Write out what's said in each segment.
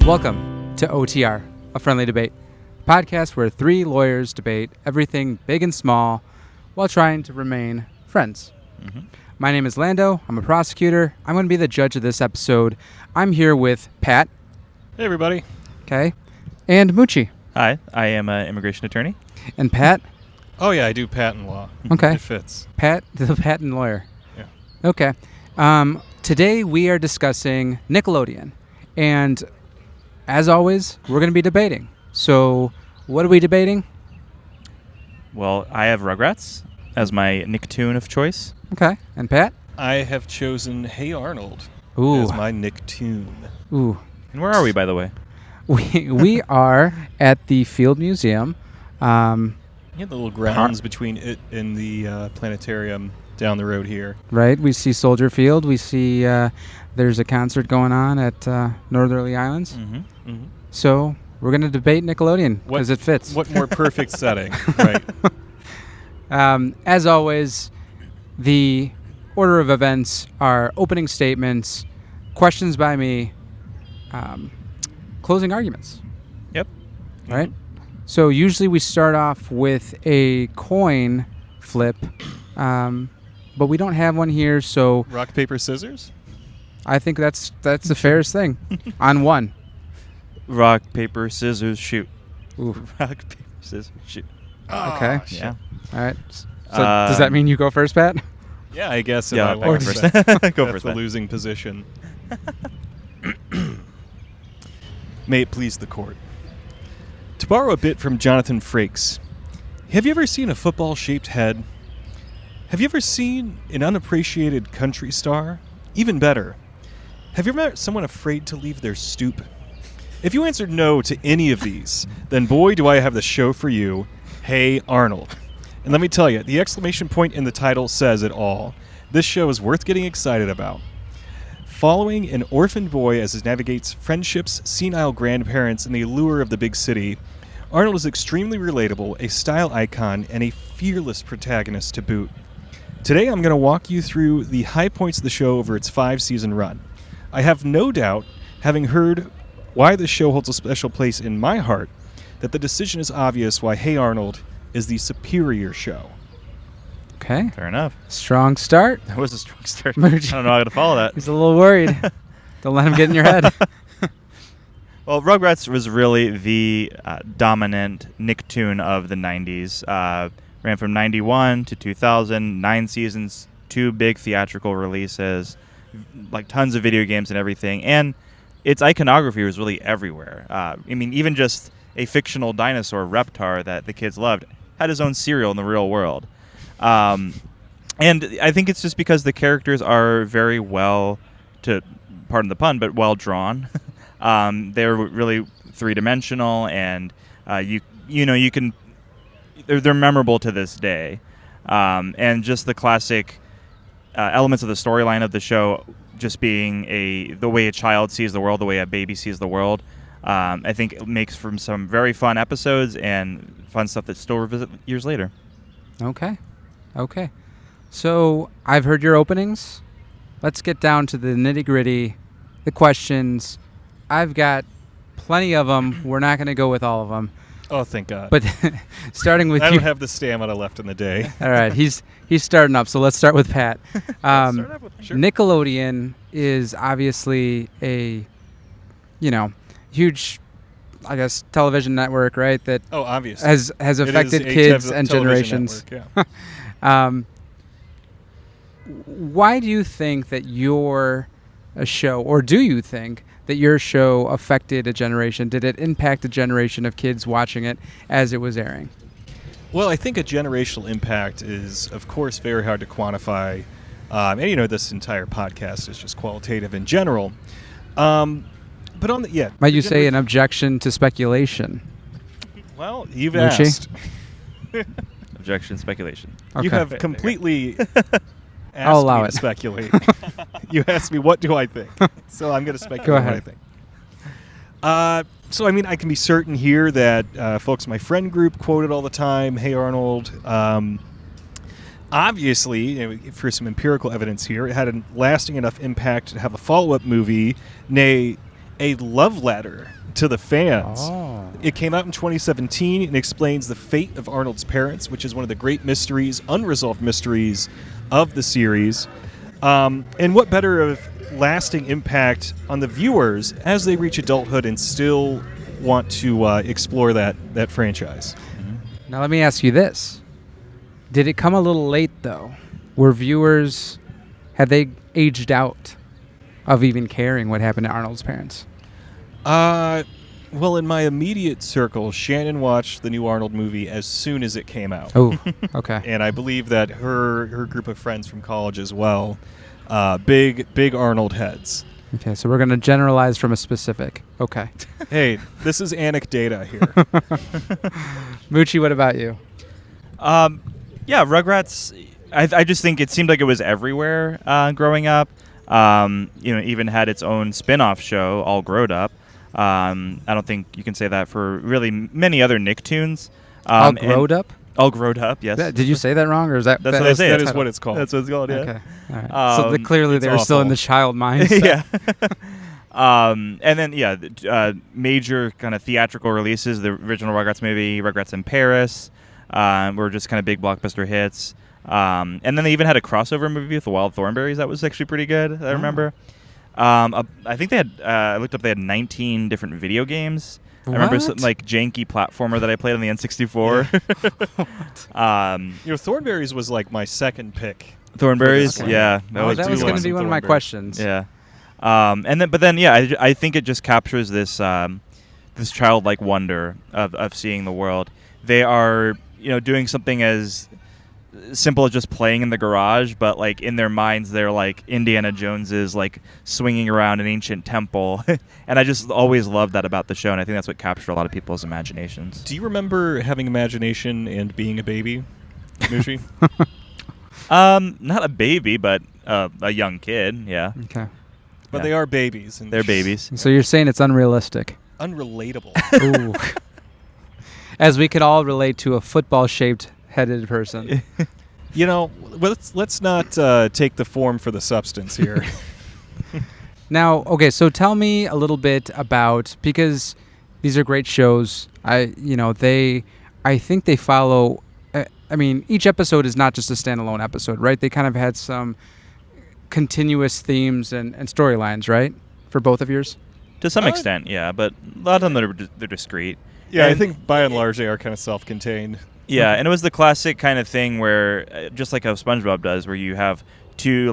Welcome to OTR, A Friendly Debate, a podcast where three lawyers debate everything big and small while trying to remain friends. Mm-hmm. My name is Lando. I'm a prosecutor. I'm going to be the judge of this episode. I'm here with Pat. Hey, everybody. Okay. And Mucci. Hi, I am an immigration attorney. And Pat. Oh, yeah, I do patent law. Okay. It fits. Pat, the patent lawyer. Yeah. Okay. Today we are discussing Nickelodeon. And as always, we're going to be debating. So what are we debating? Well, I have Rugrats as my Nicktoon of choice. Okay. And Pat? I have chosen Hey Arnold Ooh. as my Nicktoon. Ooh. And where are we, by the way? We are at the Field Museum. You have the little grounds between it and the planetarium down the road here. Right. We see Soldier Field. We see there's a concert going on at Northerly Islands. Mm-hmm. Mm-hmm. So we're going to debate Nickelodeon because it fits. What more perfect setting, right? As always, the order of events are opening statements, questions by me, closing arguments. Yep. Right? So usually we start off with a coin flip, but we don't have one here, so Rock, paper, scissors? I think that's the fairest thing. On one. Rock, paper, scissors, shoot. Ooh. Rock, paper, scissors, shoot. Okay. Yeah. All right. So does that mean you go first, Pat? Yeah, I guess. Yeah, if I I'll lost go first. that, Go that's first the then. losing position. May it please the court. To borrow a bit from Jonathan Frakes, have you ever seen a football-shaped head? Have you ever seen an unappreciated country star? Even better, have you ever met someone afraid to leave their stoop? If you answered no to any of these, then boy, do I have the show for you, Hey Arnold. And let me tell you, the exclamation point in the title says it all. This show is worth getting excited about. Following an orphaned boy as he navigates friendships, senile grandparents, and the allure of the big city, Arnold is extremely relatable, a style icon, and a fearless protagonist to boot. Today I'm going to walk you through the high points of the show over its 5-season run. I have no doubt, having heard why this show holds a special place in my heart, that the decision is obvious why Hey Arnold is the superior show. Okay. Fair enough. Strong start. That was a strong start. I Mucci. don't know how to follow that. He's a little worried. Don't let him get in your head. Well, Rugrats was really the dominant Nicktoon of the 90s. Ran from 91 to 2000, 9 seasons, 2 big theatrical releases, like tons of video games and everything. And its iconography was really everywhere. I mean, even just a fictional dinosaur, Reptar, that the kids loved, had his own cereal in the real world. And I think it's just because the characters are very well, to pardon the pun, but well drawn. They're really three-dimensional, and you can. They're memorable to this day, and just the classic elements of the storyline of the show, just being the way a child sees the world, the way a baby sees the world. I think it makes for some very fun episodes and fun stuff that still revisit years later. Okay. So I've heard your openings. Let's get down to the nitty-gritty, the questions. I've got plenty of them. We're not going to go with all of them. Oh, thank God. But starting with I you. don't have the stamina left in the day. All right, he's starting up, so let's start with Pat. Sure. Nickelodeon is obviously a, huge, I guess, television network, right? That Oh, obviously. has affected kids and generations. Network, yeah. Why do you think that your show, or do you think that your show affected a generation? Did it impact a generation of kids watching it as it was airing? Well, I think a generational impact is, of course, very hard to quantify. And, this entire podcast is just qualitative in general. But Might you say an objection to speculation? Well, you've Mucci? asked. Objection, speculation. Okay. You have completely asked I'll allow me it. to speculate. You asked me, what do I think? So I'm going to speculate Go what ahead. I think. I can be certain here that folks in my friend group quoted all the time, Hey Arnold. Obviously, for some empirical evidence here, it had a lasting enough impact to have a follow-up movie, nay, a love letter to the fans. Oh. It came out in 2017 and explains the fate of Arnold's parents, which is one of the great mysteries, unresolved mysteries of the series. And what better of lasting impact on the viewers as they reach adulthood and still want to explore that franchise. Now let me ask you this. Did it come a little late, though? Were viewers, had they aged out of even caring what happened to Arnold's parents? Well, in my immediate circle, Shannon watched the new Arnold movie as soon as it came out. Oh, okay. And I believe that her group of friends from college as well, big Arnold heads. Okay, so we're going to generalize from a specific. Okay. Hey, this is anecdata here. Mucci, what about you? Yeah, Rugrats. I just think it seemed like it was everywhere growing up. Even had its own spin-off show, All Growed Up. I don't think you can say that for really many other Nicktoons. All Growed Up? All Growed Up, yes. Did you say that wrong, or is that? That's what I say. That is what it's called. That's what it's called. Yeah. Okay. All right. So clearly they were it's still in awful. the child mindset. Yeah. And then major kind of theatrical releases. The original Rugrats movie, Rugrats in Paris, were just kind of big blockbuster hits. And then they even had a crossover movie with the Wild Thornberrys that was actually pretty good. I remember. I think they had. I looked up. They had 19 different video games. What? I remember some janky platformer that I played on the N64. Thornberrys was like my second pick. Thornberrys, Okay. yeah, That was going to be one of my questions. Yeah. I think it just captures this this childlike wonder of seeing the world. They are doing something as simple as just playing in the garage, but like in their minds they're like Indiana Jones is like swinging around an ancient temple. And I just always loved that about the show, and I think that's what captured a lot of people's imaginations. Do you remember having imagination and being a baby, Mucci? Not a baby, but a young kid, yeah. Okay. But Yeah. they are babies. And They're babies. So you're saying it's unrealistic. unrelatable. Ooh. As we could all relate to a football-shaped headed person. Let's not take the form for the substance here. Now, okay, so tell me a little bit about, because these are great shows. I think they follow. Each episode is not just a standalone episode, right? They kind of had some continuous themes and storylines, right, for both of yours. To some extent, yeah, but a lot of them they're discrete. Yeah, I And- think by and large they are kind of self-contained. Yeah, and it was the classic kind of thing where, just like how SpongeBob does, where you have two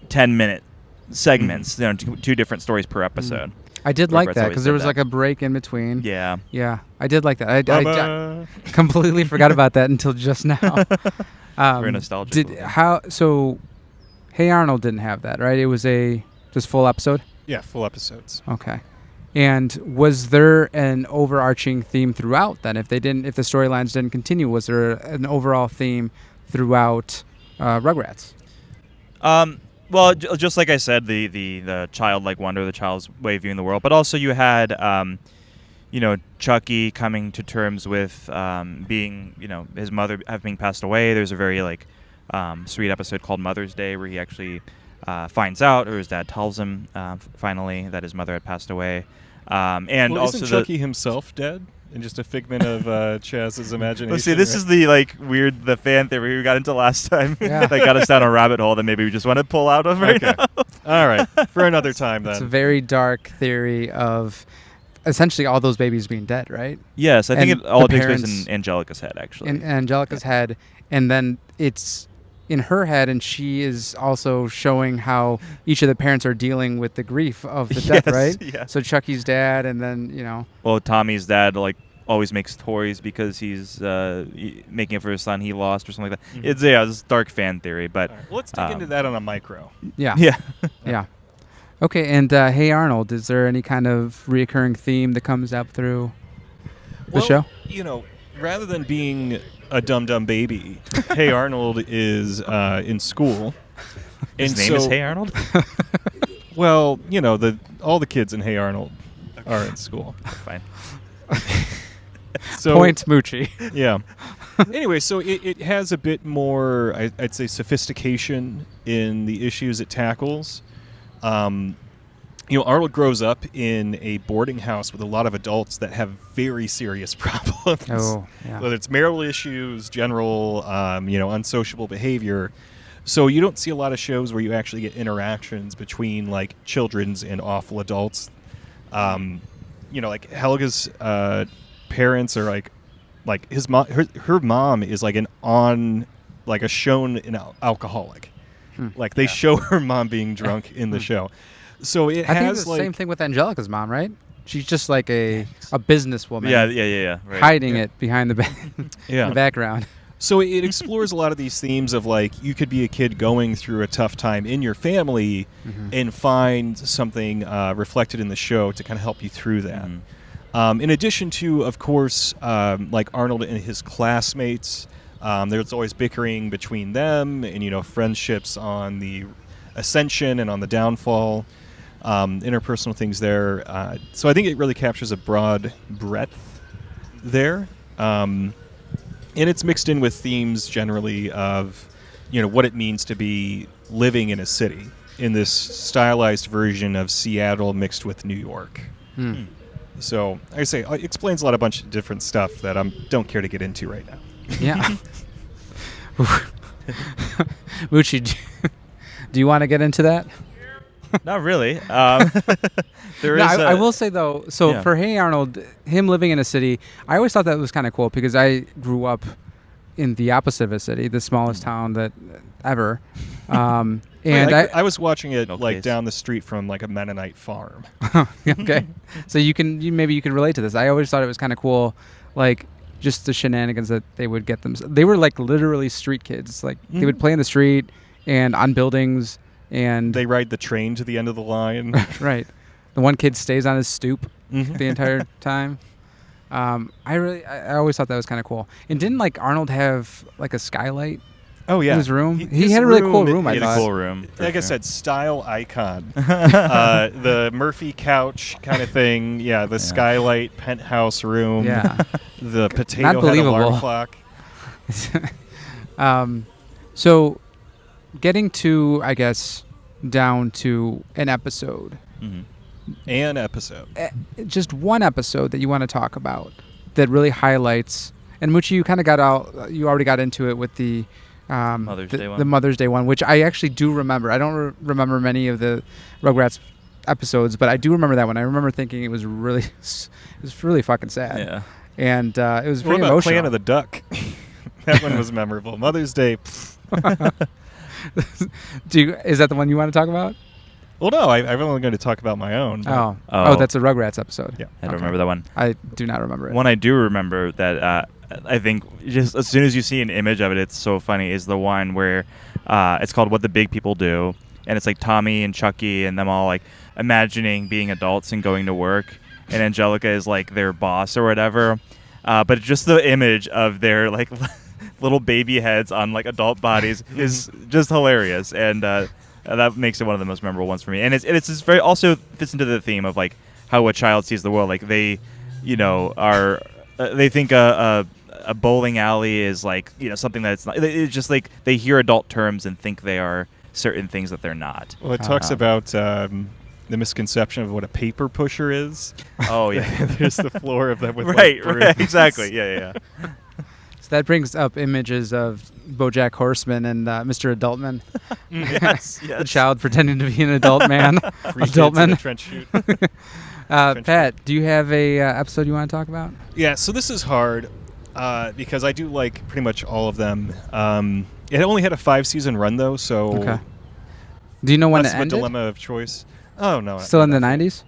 10-minute segments, two different stories per episode. I did like Rugrats that always because there did was that. like a break in between. Yeah. Yeah, I did like that. I Bubba. completely forgot about that until just now. Very nostalgic. So Hey Arnold didn't have that, right? It was a just full episode. Yeah, full episodes. Okay. And was there an overarching theme throughout then? If the storylines didn't continue, was there an overall theme throughout Rugrats? Well, just like I said, the childlike wonder, the child's way of viewing the world, but also you had, Chuckie coming to terms with being, his mother having passed away. There's a very sweet episode called Mother's Day where he actually finds out, or his dad tells him finally that his mother had passed away. And Well, also isn't Chuckie himself dead? And just a figment of Chaz's imagination? Let's see, this is the the fan theory we got into last time. Yeah. That got us down a rabbit hole that maybe we just want to pull out of right Okay. now. All right, for another time It's a then. very dark theory of essentially all those babies being dead, right? Yes, I think And it all the takes place parents- in Angelica's head, actually. In Angelica's head, and then it's in her head, and she is also showing how each of the parents are dealing with the grief of the death, Yes, right? yeah. So Chuckie's dad, and then Well, Tommy's dad always makes toys because he's making it for his son he lost or something like that. Mhm. It's dark fan theory, but All right, let's dig into that on a micro. yeah. yeah. Okay, and Hey Arnold, is there any kind of reoccurring theme that comes up through the show? Rather than being a dumb baby, Hey Arnold is in school. His name is Hey Arnold. Well, all the kids in Hey Arnold are in school. Fine. So Point Mucci. Yeah. Anyway, so it has a bit more, I'd say, sophistication in the issues it tackles. Arnold grows up in a boarding house with a lot of adults that have very serious problems. Oh, yeah. Whether it's marital issues, general, unsociable behavior. So you don't see a lot of shows where you actually get interactions between like children's and awful adults. Like Helga's parents are like his mom. Her mom is like a shown alcoholic. Like they show her mom being drunk in the show. So it I think has it's the like same thing with Angelica's mom, right? She's just like a businesswoman. Yeah. Right. Hiding it behind the Yeah. the background. So it explores a lot of these themes of like you could be a kid going through a tough time in your family and find something reflected in the show to kind of help you through that. In addition to, of course, like Arnold and his classmates, there's always bickering between them and, friendships on the ascension and on the downfall, interpersonal things there. So I think it really captures a broad breadth there. And it's mixed in with themes generally of, what it means to be living in a city in this stylized version of Seattle mixed with New York. So, like I say, it explains a bunch of different stuff that I don't care to get into right now. Yeah. Mucci, do you want to get into that? Not really. I will say though, Yeah. for Hey Arnold, him living in a city, I always thought that was kind of cool because I grew up in the opposite of a city, the smallest town that ever. And I was watching it Milk like case. down the street from like a Mennonite farm. okay, so maybe you can relate to this. I always thought it was kind of cool, like just the shenanigans that they would get them. They were like literally street kids. Like they would play in the street and on buildings, and They ride the train to the end of the line. right. The one kid stays on his stoop Mhm. the entire time. I always thought that was kind of cool. And didn't like Arnold have like a skylight Oh yeah, in his room? He his had a really cool room. He I had a thought. cool room. for Like I sure. said, style icon. The Murphy couch kind of thing. Yeah, the skylight penthouse room. Yeah. The potato Not head believable. alarm clock. So getting to, I guess, down to an episode. Mhm. An episode. Just one episode that you want to talk about that really highlights. And Mucci, you kind of got out. You already got into it with the Mother's Day one. the Mother's Day one, which I actually do remember. I don't remember many of the Rugrats episodes, but I do remember that one. I remember thinking it was really fucking sad. Yeah. And it was What pretty about emotional. Clan of the Duck? That one was memorable. Mother's Day. Is that the one you want to talk about? Well, no, I'm only going to talk about my own. Oh, Oh. that's a Rugrats episode. Yeah. I don't Okay. remember that one. I do not remember it. One I do remember that I think just as soon as you see an image of it, it's so funny, is the one where it's called What the Big People Do. And it's like Tommy and Chuckie and them all like imagining being adults and going to work. And Angelica is like their boss or whatever. But just the image of their like little baby heads on like adult bodies is just hilarious. And that makes it one of the most memorable ones for me. And it's just very also fits into the theme of like how a child sees the world. Like they, are they think a bowling alley is like something that's not. It's just like they hear adult terms and think they are certain things that they're not. Well, it talks about the misconception of what a paper pusher is. Oh yeah, There's the floor of that with right, like right, brooms. exactly, yeah. So that brings up images of BoJack Horseman and Mr. Adultman. Yes, The yes. child pretending to be an adult man. Three kids Adult in a man. trench shoot. Pat, do you have a episode you want to talk about? Yeah, so this is hard because I do like pretty much all of them. It only had a 5-season run though, so Okay. Do you know when less it of a ended? dilemma of choice. Oh no, Still in the not- 90s?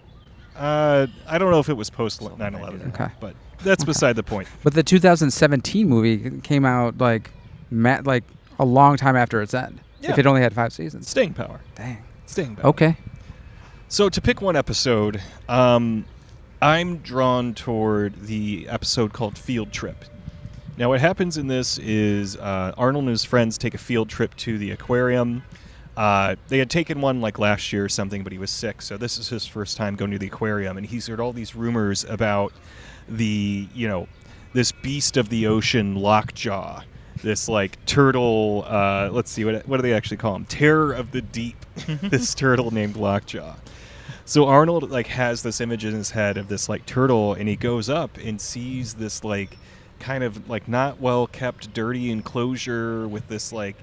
I don't know if it was post 9/11. Okay. But that's beside the point. But the 2017 movie came out like a long time after its end. Yeah. If it only had 5 seasons. Staying power. Dang. Staying power. Okay. So to pick one episode, I'm drawn toward the episode called Field Trip. Now what happens in this is Arnold and his friends take a field trip to the aquarium. They had taken one like last year or something, but he was sick, so this is his first time going to the aquarium, and he's heard all these rumors about the, this beast of the ocean, Lockjaw, this like turtle. Let's see, what do they actually call him? Terror of the deep. This turtle named Lockjaw. So Arnold like has this image in his head of this like turtle, and he goes up and sees this like kind of like not well kept, dirty enclosure with this like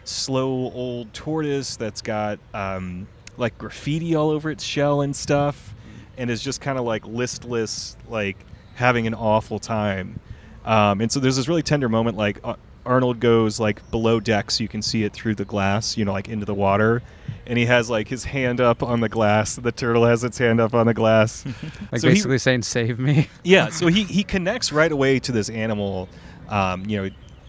slow old tortoise that's got like graffiti all over its shell and stuff, and is just kind of like listless, like having an awful time. And so there's this really tender moment, like Arnold goes like below deck so you can see it through the glass, like into the water, and he has like his hand up on the glass. The turtle has its hand up on the glass. Like so basically saying, save me. Yeah, so he connects right away to this animal.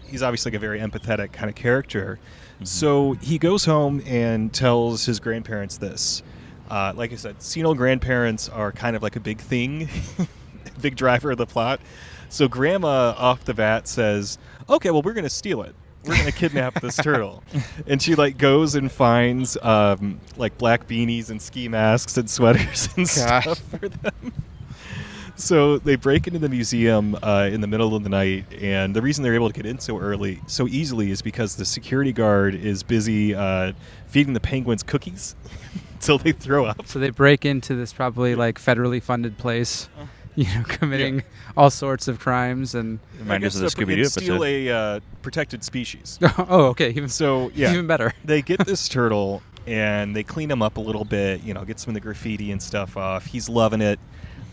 He's obviously like a very empathetic kind of character. Mm-hmm. So he goes home and tells his grandparents this. Like I said, senile grandparents are kind of like a big thing, big driver of the plot. So Grandma, off the bat, says, okay, well, we're going to steal it. We're going to kidnap this turtle. And she, like, goes and finds, like, black beanies and ski masks and sweaters and stuff for them. So they break into the museum in the middle of the night, and the reason they're able to get in so easily is because the security guard is busy feeding the penguins cookies until they throw up. So they break into this probably, like, federally funded place. Committing all sorts of crimes and reminders of the Scooby-Doo episode. Steal a protected species. Oh, okay. Even better. They get this turtle and they clean him up a little bit. Get some of the graffiti and stuff off. He's loving it.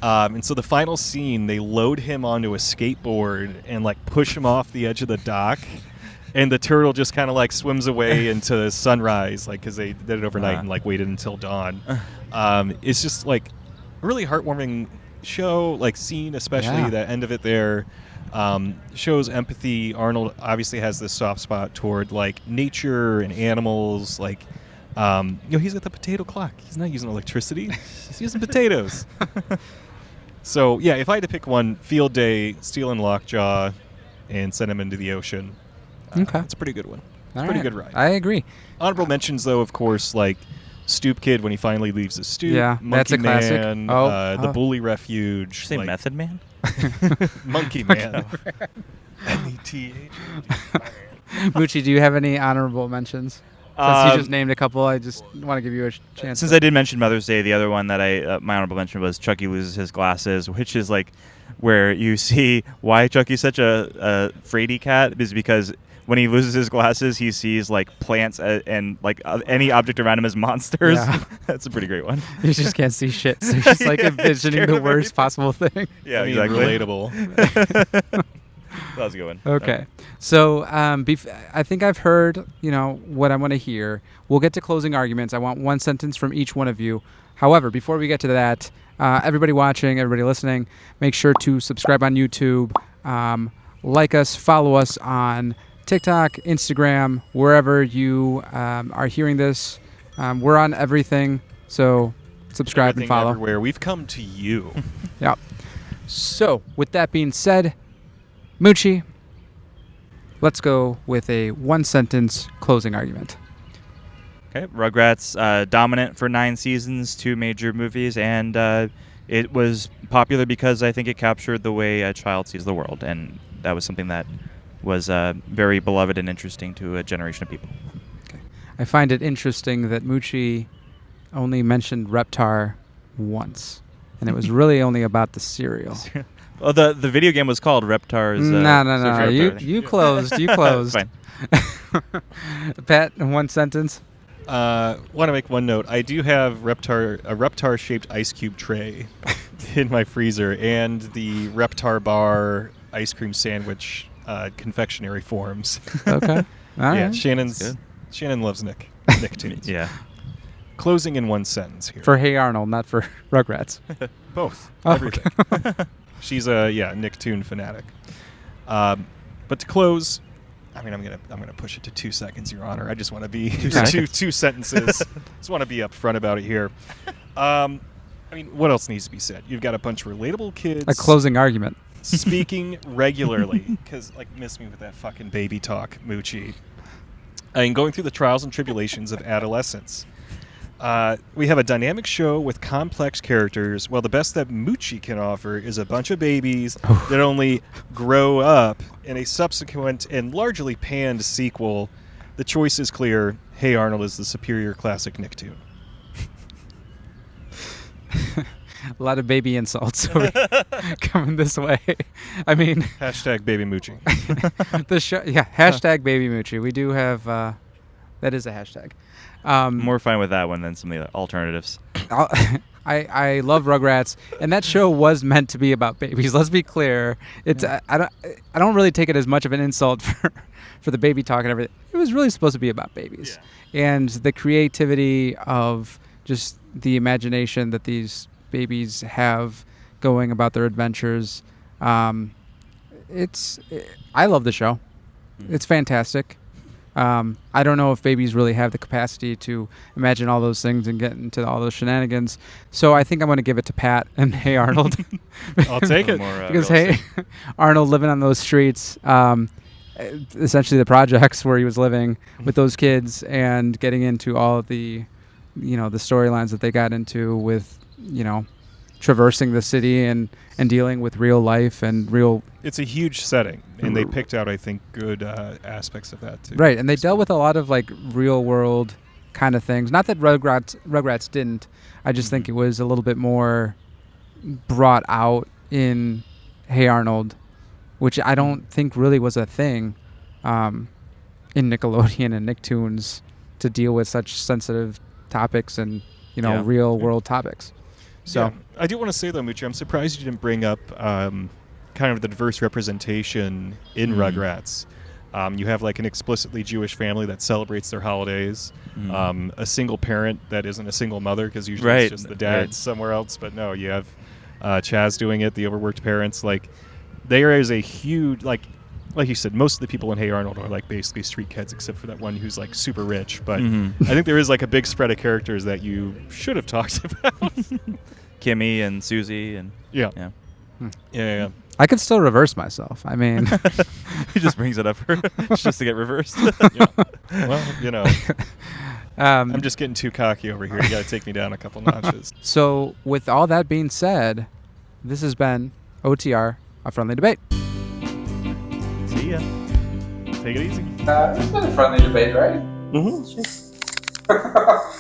And so the final scene, they load him onto a skateboard and like push him off the edge of the dock. And the turtle just kind of like swims away into sunrise, like because they did it overnight and like waited until dawn. It's just like a really heartwarming show, like scene, especially the end of it there, shows empathy. Arnold obviously has this soft spot toward like nature and animals. Like, he's got the potato clock. He's not using electricity. He's using potatoes. So yeah, if I had to pick one, Field Day, stealing Lockjaw, and send him into the ocean. Okay, it's a pretty good one. Pretty good ride. I agree. Honorable mentions, though, of course, like Stoop Kid when he finally leaves his stoop. Yeah, Monkey that's a classic. Man, the Bully Refuge. Did you say Method Man? Monkey Man. M-E-T-H. Mucci, do you have any honorable mentions? Since you just named a couple, I just want to give you a chance. Since I did mention Mother's Day, the other one that my honorable mention was Chuckie loses his glasses, which is like where you see why Chuckie's such a fraidy cat is because when he loses his glasses, he sees like plants and like any object around him as monsters. Yeah. That's a pretty great one. You just can't see shit, so he's just like envisioning the worst possible thing. Yeah, exactly. Relatable. That was a good one. Okay. So I think I've heard, what I want to hear. We'll get to closing arguments. I want one sentence from each one of you. However, before we get to that, everybody watching, everybody listening, make sure to subscribe on YouTube, like us, follow us on TikTok, Instagram, wherever you are hearing this. We're on everything, so subscribe and follow. Everywhere. We've come to you. Yeah. So, with that being said, Mucci, let's go with a one-sentence closing argument. Okay, Rugrats, dominant for 9 seasons, 2 major movies, and it was popular because I think it captured the way a child sees the world, and that was something that was very beloved and interesting to a generation of people. Okay. I find it interesting that Mucci only mentioned Reptar once, and it was really only about the cereal. Well, the video game was called Reptar's. No. You closed. You closed. Fine. Pat, in one sentence. Want to make one note. I do have a Reptar-shaped ice cube tray in my freezer, and the Reptar bar ice cream sandwich confectionery forms. Okay. All right. Shannon loves Nicktoons. Yeah. Closing in one sentence here. For Hey Arnold, not for Rugrats. Both. Oh, everything. Okay. She's a Nicktoon fanatic. But to close, I'm gonna push it to 2 seconds, Your Honor. I just want to be two sentences. Just want to be upfront about it here. What else needs to be said? You've got a bunch of relatable kids. A closing argument. Speaking regularly, because miss me with that fucking baby talk, Mucci. Going through the trials and tribulations of adolescence. We have a dynamic show with complex characters, while the best that Mucci can offer is a bunch of babies that only grow up in a subsequent and largely panned sequel. The choice is clear. Hey Arnold is the superior classic Nicktoon. A lot of baby insults coming this way. I mean, Hashtag baby Mucci. the show, yeah. Hashtag baby Mucci. We do have that is a hashtag. More fine with that one than some of the alternatives. I love Rugrats, and that show was meant to be about babies. Let's be clear. It's I don't really take it as much of an insult for the baby talk and everything. It was really supposed to be about babies, and the creativity of just the imagination that these babies have going about their adventures. I love the show. It's fantastic. I don't know if babies really have the capacity to imagine all those things and get into all those shenanigans. So I think I'm going to give it to Pat and Hey Arnold. I'll take it. Because Hey Arnold living on those streets, essentially the projects where he was living with those kids and getting into all of the, the storylines that they got into with, traversing the city and dealing with real life and real. It's a huge setting, and they picked out, I think, good aspects of that too. Right, and they dealt with a lot of like real world kind of things. Not that Rugrats didn't. I just think it was a little bit more brought out in Hey Arnold, which I don't think really was a thing in Nickelodeon and Nicktoons to deal with such sensitive topics and real world topics. So I do want to say though, Mucci, I'm surprised you didn't bring up kind of the diverse representation in Rugrats. You have like an explicitly Jewish family that celebrates their holidays. A single parent that isn't a single mother, because usually it's just the dad's somewhere else. But no, you have Chaz doing it, the overworked parents. Like, there is a huge, like you said, most of the people in Hey Arnold are like basically street kids, except for that one who's like super rich. But I think there is like a big spread of characters that you should have talked about. Kimmy and Susie and yeah. I could still reverse myself. I mean, he just brings it up just to get reversed. Well, I'm just getting too cocky over here. You got to take me down a couple notches. So, with all that being said, this has been OTR, a friendly debate. See ya. Take it easy. It's been a friendly debate, right? Mm-hmm.